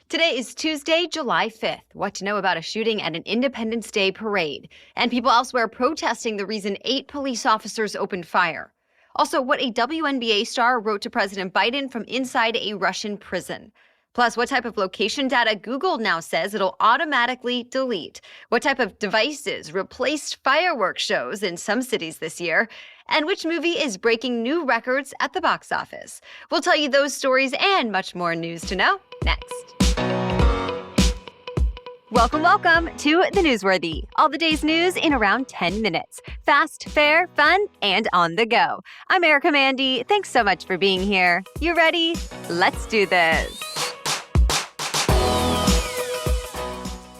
Today is Tuesday, July 5th. What to know about a shooting at an Independence Day parade. And people elsewhere protesting the reason 8 police officers opened fire. Also, what a WNBA star wrote to President Biden from inside a Russian prison. Plus, what type of location data Google now says it'll automatically delete. What type of devices replaced fireworks shows in some cities this year. And which movie is breaking new records at the box office. We'll tell you those stories and much more news to know next. Welcome to The Newsworthy. All the day's news in around 10 minutes. Fast, fair, fun, and on the go. I'm Erica Mandy. Thanks so much for being here. You ready? Let's do this.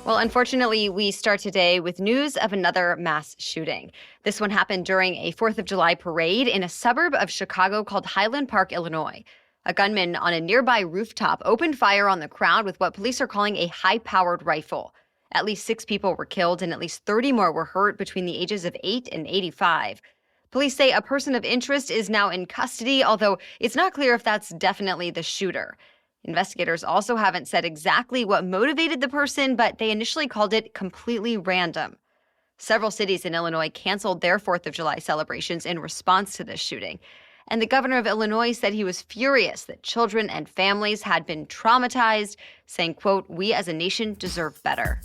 Well, unfortunately, we start today with news of another mass shooting. This one happened during a 4th of July parade in a suburb of Chicago called Highland Park, Illinois. A gunman on a nearby rooftop opened fire on the crowd with what police are calling a high-powered rifle. At least 6 people were killed and at least 30 more were hurt between the ages of 8 and 85. Police say a person of interest is now in custody, although it's not clear if that's definitely the shooter. Investigators also haven't said exactly what motivated the person, but they initially called it completely random. Several cities in Illinois canceled their 4th of July celebrations in response to this shooting. And the governor of Illinois said he was furious that children and families had been traumatized, saying, quote, "We as a nation deserve better."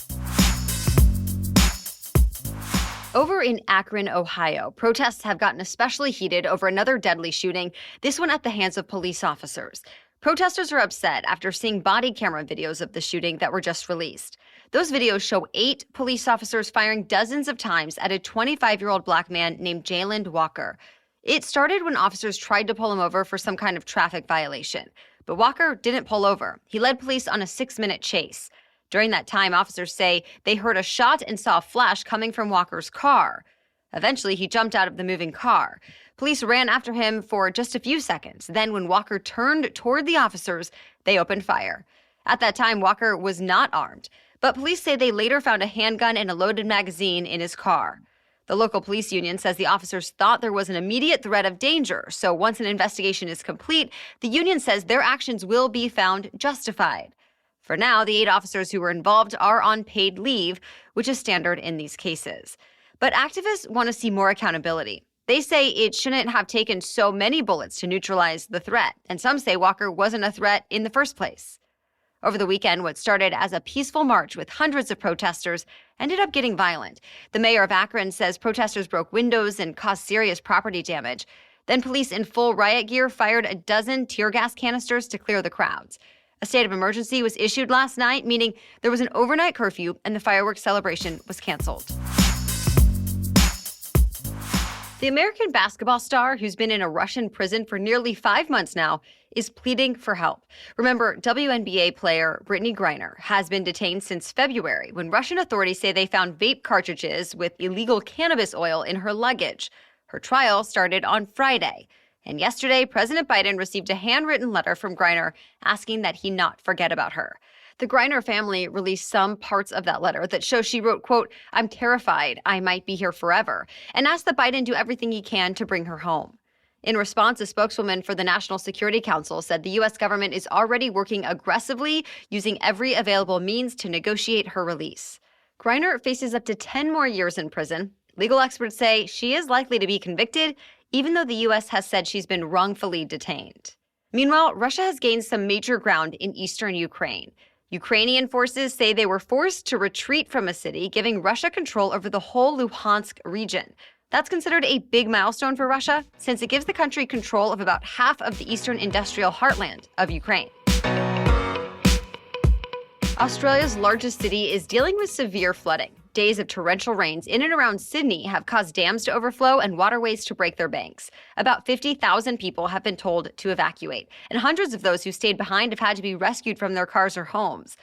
Over in Akron, Ohio, protests have gotten especially heated over another deadly shooting, this one at the hands of police officers. Protesters are upset after seeing body camera videos of the shooting that were just released. Those videos show 8 police officers firing dozens of times at a 25-year-old black man named Jayland Walker. It started when officers tried to pull him over for some kind of traffic violation. But Walker didn't pull over. He led police on a 6-minute chase. During that time, officers say they heard a shot and saw a flash coming from Walker's car. Eventually, he jumped out of the moving car. Police ran after him for just a few seconds. Then when Walker turned toward the officers, they opened fire. At that time, Walker was not armed. But police say they later found a handgun and a loaded magazine in his car. The local police union says the officers thought there was an immediate threat of danger, so once an investigation is complete, the union says their actions will be found justified. For now, the 8 officers who were involved are on paid leave, which is standard in these cases. But activists want to see more accountability. They say it shouldn't have taken so many bullets to neutralize the threat, and some say Walker wasn't a threat in the first place. Over the weekend, what started as a peaceful march with hundreds of protesters ended up getting violent. The mayor of Akron says protesters broke windows and caused serious property damage. Then police in full riot gear fired a dozen tear gas canisters to clear the crowds. A state of emergency was issued last night, meaning there was an overnight curfew and the fireworks celebration was canceled. The American basketball star, who's been in a Russian prison for nearly 5 months now, is pleading for help. Remember, WNBA player Brittney Griner has been detained since February when Russian authorities say they found vape cartridges with illegal cannabis oil in her luggage. Her trial started on Friday. And yesterday, President Biden received a handwritten letter from Griner asking that he not forget about her. The Griner family released some parts of that letter that show she wrote, quote, "I'm terrified. I might be here forever," and asked that Biden do everything he can to bring her home. In response, a spokeswoman for the National Security Council said the U.S. government is already working aggressively, using every available means to negotiate her release. Griner faces up to 10 more years in prison. Legal experts say she is likely to be convicted, even though the U.S. has said she's been wrongfully detained. Meanwhile, Russia has gained some major ground in eastern Ukraine. Ukrainian forces say they were forced to retreat from a city, giving Russia control over the whole Luhansk region. That's considered a big milestone for Russia, since it gives the country control of about half of the eastern industrial heartland of Ukraine. Australia's largest city is dealing with severe flooding. Days of torrential rains in and around Sydney have caused dams to overflow and waterways to break their banks. About 50,000 people have been told to evacuate, and hundreds of those who stayed behind have had to be rescued from their cars or homes.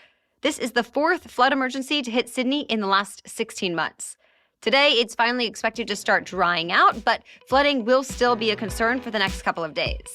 This is the 4th flood emergency to hit Sydney in the last 16 months. Today, it's finally expected to start drying out, but flooding will still be a concern for the next couple of days.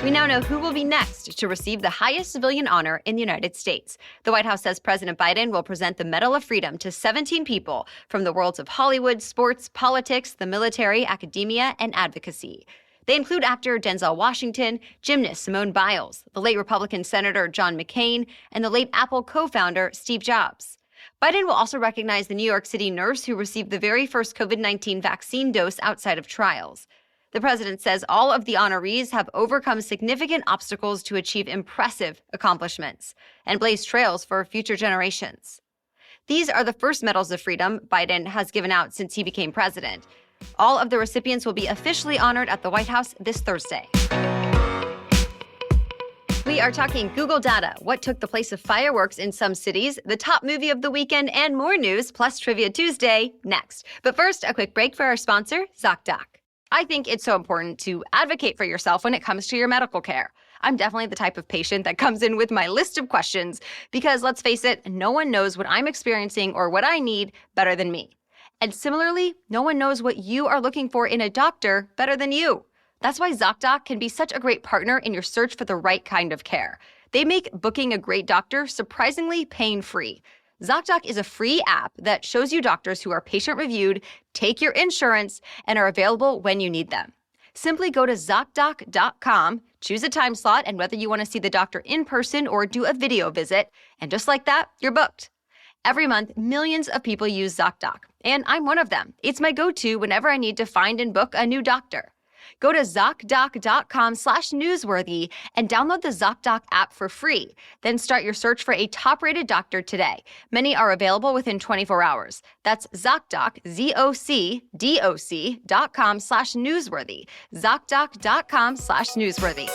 We now know who will be next to receive the highest civilian honor in the United States. The White House says President Biden will present the Medal of Freedom to 17 people from the worlds of Hollywood, sports, politics, the military, academia, and advocacy. They include actor Denzel Washington, gymnast Simone Biles, the late Republican Senator John McCain, and the late Apple co-founder Steve Jobs. Biden will also recognize the New York City nurse who received the very first COVID-19 vaccine dose outside of trials. The president says all of the honorees have overcome significant obstacles to achieve impressive accomplishments and blaze trails for future generations. These are the first medals of freedom Biden has given out since he became president. All of the recipients will be officially honored at the White House this Thursday. We are talking Google data, what took the place of fireworks in some cities, the top movie of the weekend, and more news, plus Trivia Tuesday, next. But first, a quick break for our sponsor, ZocDoc. I think it's so important to advocate for yourself when it comes to your medical care. I'm definitely the type of patient that comes in with my list of questions because, let's face it, no one knows what I'm experiencing or what I need better than me. And similarly, no one knows what you are looking for in a doctor better than you. That's why ZocDoc can be such a great partner in your search for the right kind of care. They make booking a great doctor surprisingly pain-free. ZocDoc is a free app that shows you doctors who are patient-reviewed, take your insurance, and are available when you need them. Simply go to ZocDoc.com, choose a time slot and whether you want to see the doctor in person or do a video visit, and just like that, you're booked. Every month, millions of people use ZocDoc, and I'm one of them. It's my go-to whenever I need to find and book a new doctor. Go to ZocDoc.com/newsworthy and download the ZocDoc app for free. Then start your search for a top-rated doctor today. Many are available within 24 hours. That's ZocDoc, ZocDoc.com/newsworthy. ZocDoc.com/newsworthy.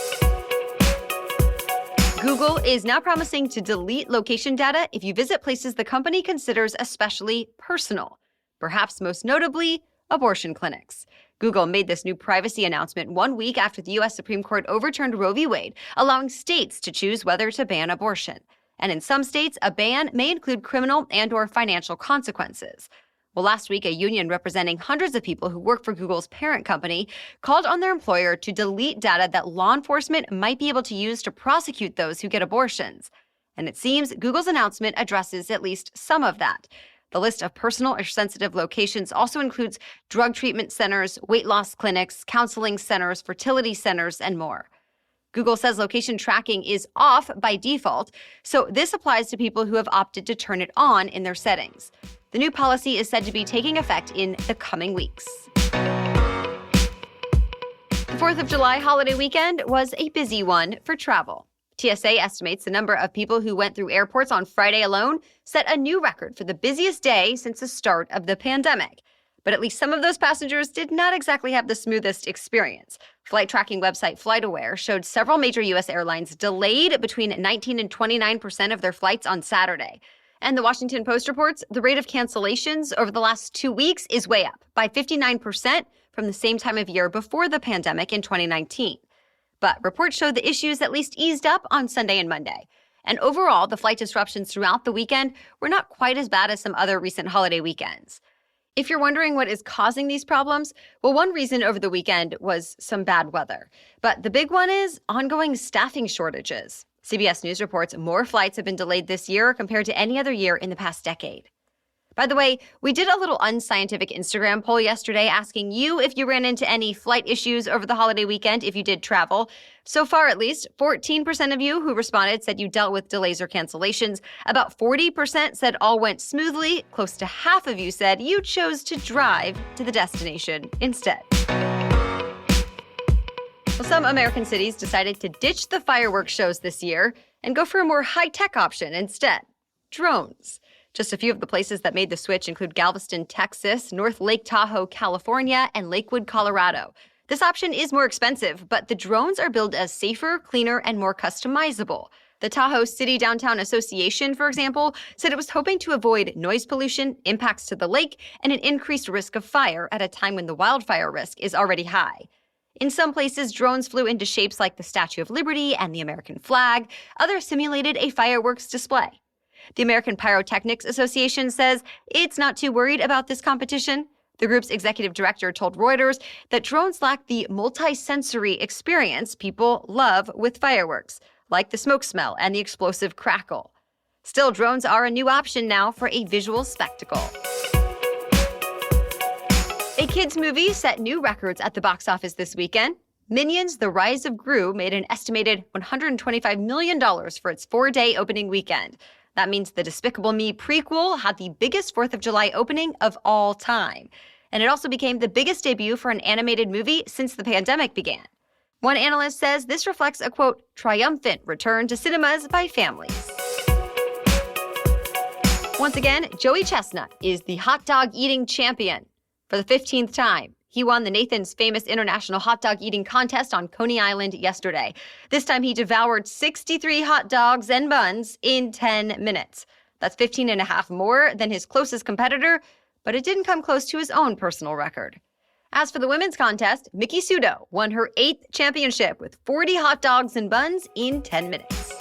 Google is now promising to delete location data if you visit places the company considers especially personal, perhaps most notably, abortion clinics. Google made this new privacy announcement 1 week after the U.S. Supreme Court overturned Roe v. Wade, allowing states to choose whether to ban abortion. And in some states, a ban may include criminal and/or financial consequences. Well, last week, a union representing hundreds of people who work for Google's parent company called on their employer to delete data that law enforcement might be able to use to prosecute those who get abortions. And it seems Google's announcement addresses at least some of that. The list of personal or sensitive locations also includes drug treatment centers, weight loss clinics, counseling centers, fertility centers, and more. Google says location tracking is off by default, so this applies to people who have opted to turn it on in their settings. The new policy is said to be taking effect in the coming weeks. The 4th of July holiday weekend was a busy one for travel. TSA estimates the number of people who went through airports on Friday alone set a new record for the busiest day since the start of the pandemic. But at least some of those passengers did not exactly have the smoothest experience. Flight tracking website FlightAware showed several major U.S. airlines delayed between 19 and 29% of their flights on Saturday. And the Washington Post reports the rate of cancellations over the last 2 weeks is way up by 59% from the same time of year before the pandemic in 2019. But reports show the issues at least eased up on Sunday and Monday. And overall, the flight disruptions throughout the weekend were not quite as bad as some other recent holiday weekends. If you're wondering what is causing these problems, well, one reason over the weekend was some bad weather. But the big one is ongoing staffing shortages. CBS News reports more flights have been delayed this year compared to any other year in the past decade. By the way, we did a little unscientific Instagram poll yesterday asking you if you ran into any flight issues over the holiday weekend if you did travel. So far, at least, 14% of you who responded said you dealt with delays or cancellations. About 40% said all went smoothly. Close to half of you said you chose to drive to the destination instead. Well, some American cities decided to ditch the fireworks shows this year and go for a more high-tech option instead: drones. Just a few of the places that made the switch include Galveston, Texas, North Lake Tahoe, California, and Lakewood, Colorado. This option is more expensive, but the drones are billed as safer, cleaner, and more customizable. The Tahoe City Downtown Association, for example, said it was hoping to avoid noise pollution, impacts to the lake, and an increased risk of fire at a time when the wildfire risk is already high. In some places, drones flew into shapes like the Statue of Liberty and the American flag. Others simulated a fireworks display. The American Pyrotechnics Association says it's not too worried about this competition. The group's executive director told Reuters that drones lack the multi-sensory experience people love with fireworks, like the smoke smell and the explosive crackle. Still, drones are a new option now for a visual spectacle. A kids' movie set new records at the box office this weekend. Minions: The Rise of Gru made an estimated $125 million for its 4-day opening weekend. That means the Despicable Me prequel had the biggest 4th of July opening of all time. And it also became the biggest debut for an animated movie since the pandemic began. One analyst says this reflects a, quote, triumphant return to cinemas by families. Once again, Joey Chestnut is the hot dog eating champion for the 15th time. He won the Nathan's Famous International Hot Dog Eating Contest on Coney Island yesterday. This time he devoured 63 hot dogs and buns in 10 minutes. That's 15 and a half more than his closest competitor, but it didn't come close to his own personal record. As for the women's contest, Miki Sudo won her 8th championship with 40 hot dogs and buns in 10 minutes.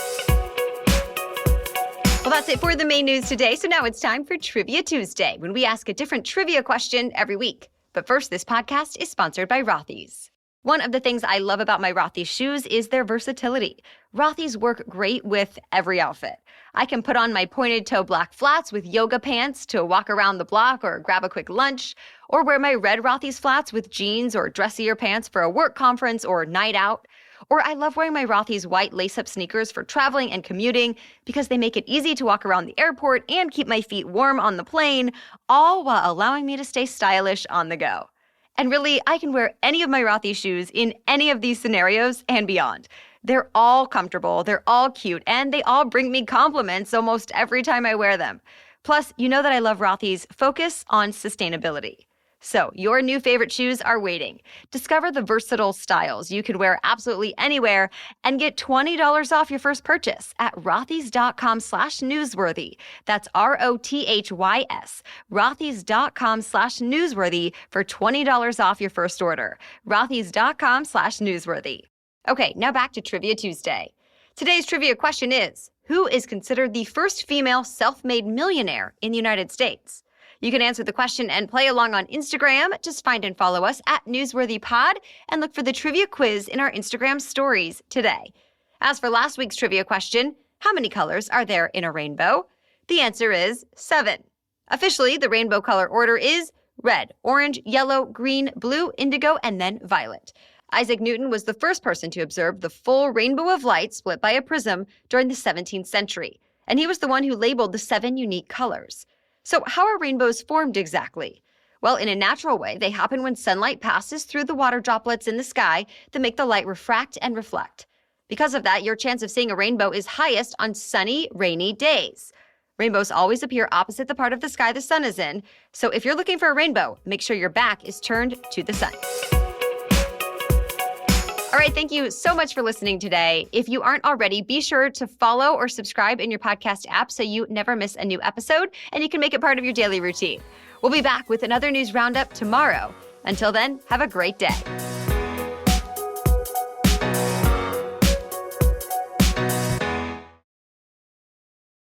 Well, that's it for the main news today, so now it's time for Trivia Tuesday, when we ask a different trivia question every week. But first, this podcast is sponsored by Rothy's. One of the things I love about my Rothy's shoes is their versatility. Rothy's work great with every outfit. I can put on my pointed toe black flats with yoga pants to walk around the block or grab a quick lunch, or wear my red Rothy's flats with jeans or dressier pants for a work conference or night out. Or I love wearing my Rothy's white lace-up sneakers for traveling and commuting because they make it easy to walk around the airport and keep my feet warm on the plane, all while allowing me to stay stylish on the go. And really, I can wear any of my Rothy's shoes in any of these scenarios and beyond. They're all comfortable, they're all cute, and they all bring me compliments almost every time I wear them. Plus, you know that I love Rothy's focus on sustainability. So, your new favorite shoes are waiting. Discover the versatile styles you can wear absolutely anywhere and get $20 off your first purchase at rothys.com/newsworthy. That's ROTHYS, rothys.com/newsworthy for $20 off your first order. rothys.com/newsworthy. Okay, now back to Trivia Tuesday. Today's trivia question is, who is considered the first female self-made millionaire in the United States? You can answer the question and play along on Instagram. Just find and follow us at NewsworthyPod and look for the trivia quiz in our Instagram stories today. As for last week's trivia question, how many colors are there in a rainbow? The answer is 7. Officially, the rainbow color order is red, orange, yellow, green, blue, indigo, and then violet. Isaac Newton was the first person to observe the full rainbow of light split by a prism during the 17th century, and he was the one who labeled the 7 unique colors. So how are rainbows formed exactly? Well, in a natural way, they happen when sunlight passes through the water droplets in the sky that make the light refract and reflect. Because of that, your chance of seeing a rainbow is highest on sunny, rainy days. Rainbows always appear opposite the part of the sky the sun is in, so if you're looking for a rainbow, make sure your back is turned to the sun. All right, thank you so much for listening today. If you aren't already, be sure to follow or subscribe in your podcast app so you never miss a new episode, and you can make it part of your daily routine. We'll be back with another news roundup tomorrow. Until then, have a great day.